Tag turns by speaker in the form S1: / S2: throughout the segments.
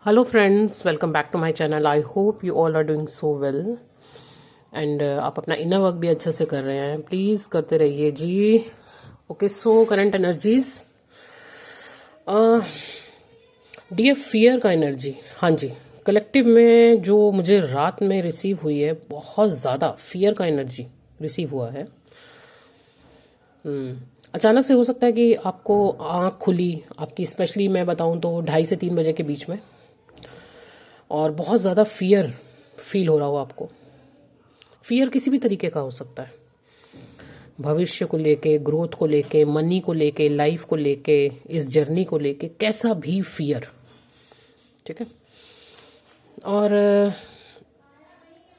S1: Hello friends, welcome back to my channel. I hope you all are doing so well and आप अपना inner work भी अच्छे से कर रहे हैं। प्लीज़ करते रहिए जी। Okay, so current energies, dear fear का एनर्जी। हाँ जी, कलेक्टिव में जो मुझे रात में रिसीव हुई है, बहुत ज़्यादा फियर का एनर्जी रिसीव हुआ है। अचानक से हो सकता है कि आपको आँख खुली आपकी, स्पेशली मैं बताऊं तो 2:30 से 3 बजे के बीच में, और बहुत ज़्यादा फियर फील हो रहा हो आपको। फियर किसी भी तरीके का हो सकता है, भविष्य को लेके, ग्रोथ को लेके, मनी को लेके, लाइफ को लेके, इस जर्नी को लेके, कैसा भी फियर। ठीक है। और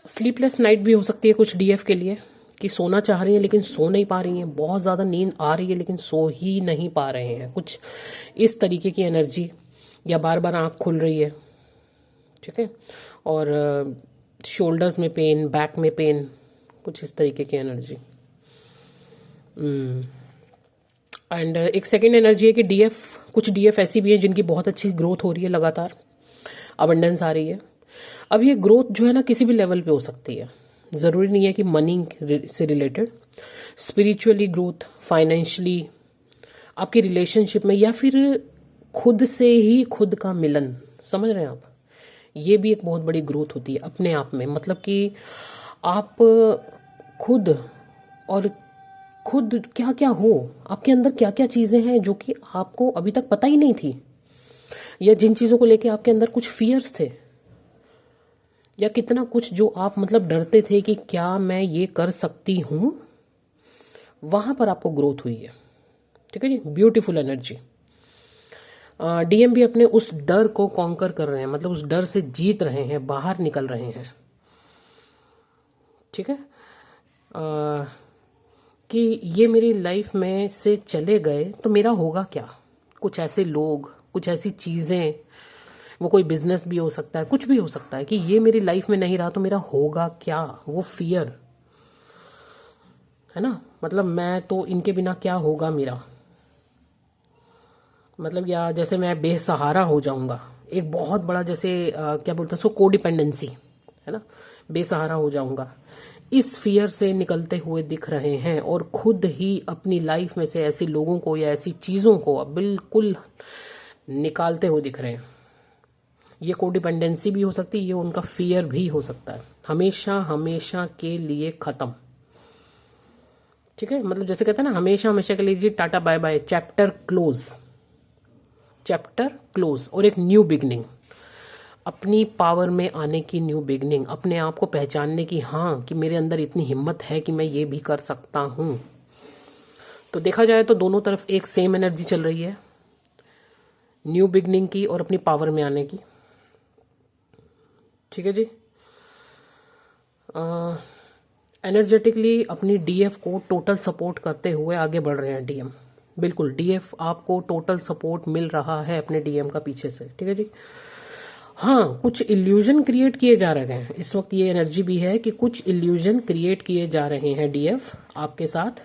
S1: स्लीपलेस नाइट भी हो सकती है कुछ डीएफ के लिए, कि सोना चाह रही हैं लेकिन सो नहीं पा रही हैं, बहुत ज़्यादा नींद आ रही है लेकिन सो ही नहीं पा रहे हैं, कुछ इस तरीके की एनर्जी। या बार बार आँख खुल रही है। ठीक है। और शोल्डर्स में पेन, बैक में पेन, कुछ इस तरीके की एनर्जी। एंड एक सेकेंड एनर्जी है कि डीएफ, कुछ डीएफ ऐसी भी है जिनकी बहुत अच्छी ग्रोथ हो रही है, लगातार अबंडेंस आ रही है। अब ये ग्रोथ जो है ना, किसी भी लेवल पे हो सकती है, ज़रूरी नहीं है कि मनी से रिलेटेड, स्पिरिचुअली ग्रोथ, फाइनेंशियली, आपकी रिलेशनशिप में, या फिर खुद से ही खुद का मिलन। समझ रहे हैं आप? ये भी एक बहुत बड़ी ग्रोथ होती है अपने आप में। मतलब कि आप खुद, और खुद क्या क्या हो, आपके अंदर क्या क्या चीज़ें हैं जो कि आपको अभी तक पता ही नहीं थी, या जिन चीज़ों को लेके आपके अंदर कुछ फियर्स थे, या कितना कुछ जो आप मतलब डरते थे कि क्या मैं ये कर सकती हूँ, वहाँ पर आपको ग्रोथ हुई है। ठीक है जी, ब्यूटीफुल एनर्जी। डीएम भी अपने उस डर को कॉन्कर कर रहे हैं, मतलब उस डर से जीत रहे हैं, बाहर निकल रहे हैं। ठीक है। कि ये मेरी लाइफ में से चले गए तो मेरा होगा क्या। कुछ ऐसे लोग, कुछ ऐसी चीज़ें, वो कोई बिजनेस भी हो सकता है, कुछ भी हो सकता है, कि ये मेरी लाइफ में नहीं रहा तो मेरा होगा क्या। वो फियर है ना, मतलब मैं तो इनके बिना क्या होगा मेरा, मतलब, या जैसे मैं बेसहारा हो जाऊंगा, एक बहुत बड़ा जैसे क्या बोलते हैं सो, कोडिपेंडेंसी है ना, बेसहारा हो जाऊंगा। इस फियर से निकलते हुए दिख रहे हैं, और खुद ही अपनी लाइफ में से ऐसे लोगों को या ऐसी चीज़ों को अब बिल्कुल निकालते हुए दिख रहे हैं। ये कोडिपेंडेंसी भी हो सकती है, ये उनका फियर भी हो सकता है, हमेशा हमेशा के लिए ख़त्म। ठीक है, मतलब जैसे कहते हैं ना, हमेशा हमेशा के लिए जी, tata bye bye, chapter close, chapter close, और एक न्यू बिगनिंग, अपनी पावर में आने की न्यू बिगनिंग, अपने आप को पहचानने की, हाँ कि मेरे अंदर इतनी हिम्मत है कि मैं ये भी कर सकता हूँ। तो देखा जाए तो दोनों तरफ एक सेम एनर्जी चल रही है, न्यू बिगनिंग की और अपनी पावर में आने की। ठीक है जी। एनर्जेटिकली अपनी डीएफ को टोटल सपोर्ट करते हुए आगे बढ़ रहे हैं डीएम। बिल्कुल, डीएफ आपको टोटल सपोर्ट मिल रहा है अपने डीएम का पीछे से। ठीक है जी। हाँ, कुछ इल्यूजन क्रिएट किए जा रहे हैं इस वक्त, ये एनर्जी भी है कि कुछ इल्यूजन क्रिएट किए जा रहे हैं डीएफ आपके साथ,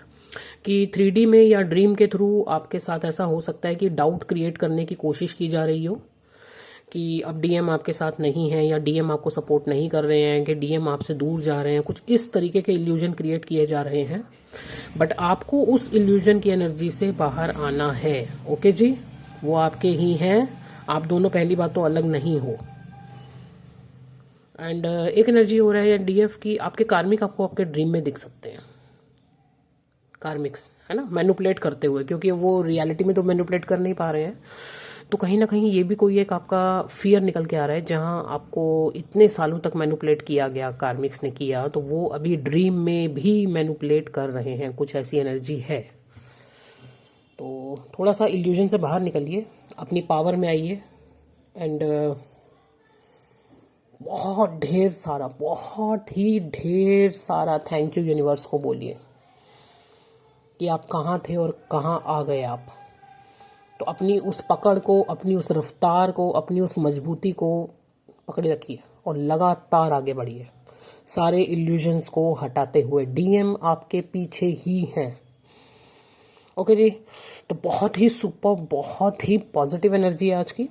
S1: कि 3D में या ड्रीम के थ्रू आपके साथ ऐसा हो सकता है कि डाउट क्रिएट करने की कोशिश की जा रही हो, कि अब डीएम आपके साथ नहीं है, या डीएम आपको सपोर्ट नहीं कर रहे हैं, कि डीएम आपसे दूर जा रहे हैं, कुछ इस तरीके के इल्यूजन क्रिएट किए जा रहे हैं। बट आपको उस इल्यूजन की एनर्जी से बाहर आना है। ओके जी, वो आपके ही हैं, आप दोनों पहली बात तो अलग नहीं हो। एंड एक एनर्जी हो रहा है डीएफ की, आपके कार्मिक आपको आपके ड्रीम में दिख सकते हैं, कार्मिक्स है ना, मैनिपुलेट करते हुए, क्योंकि वो रियलिटी में तो मैनिपुलेट कर नहीं पा रहे हैं। तो कहीं ना कहीं ये भी कोई एक आपका फियर निकल के आ रहा है, जहां आपको इतने सालों तक मैनिपुलेट किया गया, कार्मिक्स ने किया, तो वो अभी ड्रीम में भी मैनिपुलेट कर रहे हैं, कुछ ऐसी एनर्जी है। तो थोड़ा सा इल्यूजन से बाहर निकलिए, अपनी पावर में आइए, एंड बहुत ढेर सारा, बहुत ही ढेर सारा थैंक यू यूनिवर्स को बोलिए कि आप कहाँ थे और कहाँ आ गए आप। तो अपनी उस पकड़ को, अपनी उस रफ्तार को, अपनी उस मजबूती को पकड़े रखिए और लगातार आगे बढ़िए, सारे इल्यूजन्स को हटाते हुए। डीएम आपके पीछे ही हैं। ओके जी। तो बहुत ही सुपर, बहुत ही पॉजिटिव एनर्जी है आज की।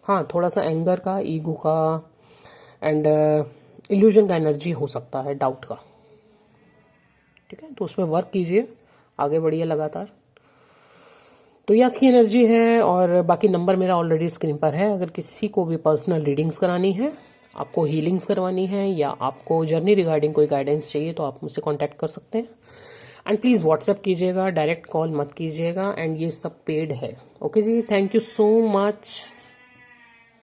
S1: हाँ, थोड़ा सा एंगर का, ईगो का एंड इल्यूजन का एनर्जी हो सकता है, डाउट का। ठीक है, तो उस पर वर्क कीजिए, आगे बढ़िए लगातार। तो ये आज की एनर्जी है, और बाकी नंबर मेरा ऑलरेडी स्क्रीन पर है। अगर किसी को भी पर्सनल रीडिंग्स करानी है, आपको हीलिंग्स करवानी है, या आपको जर्नी रिगार्डिंग कोई गाइडेंस चाहिए, तो आप मुझसे कांटेक्ट कर सकते हैं। एंड प्लीज़ व्हाट्सएप कीजिएगा, डायरेक्ट कॉल मत कीजिएगा, एंड ये सब पेड है। ओके जी, थैंक यू सो मच।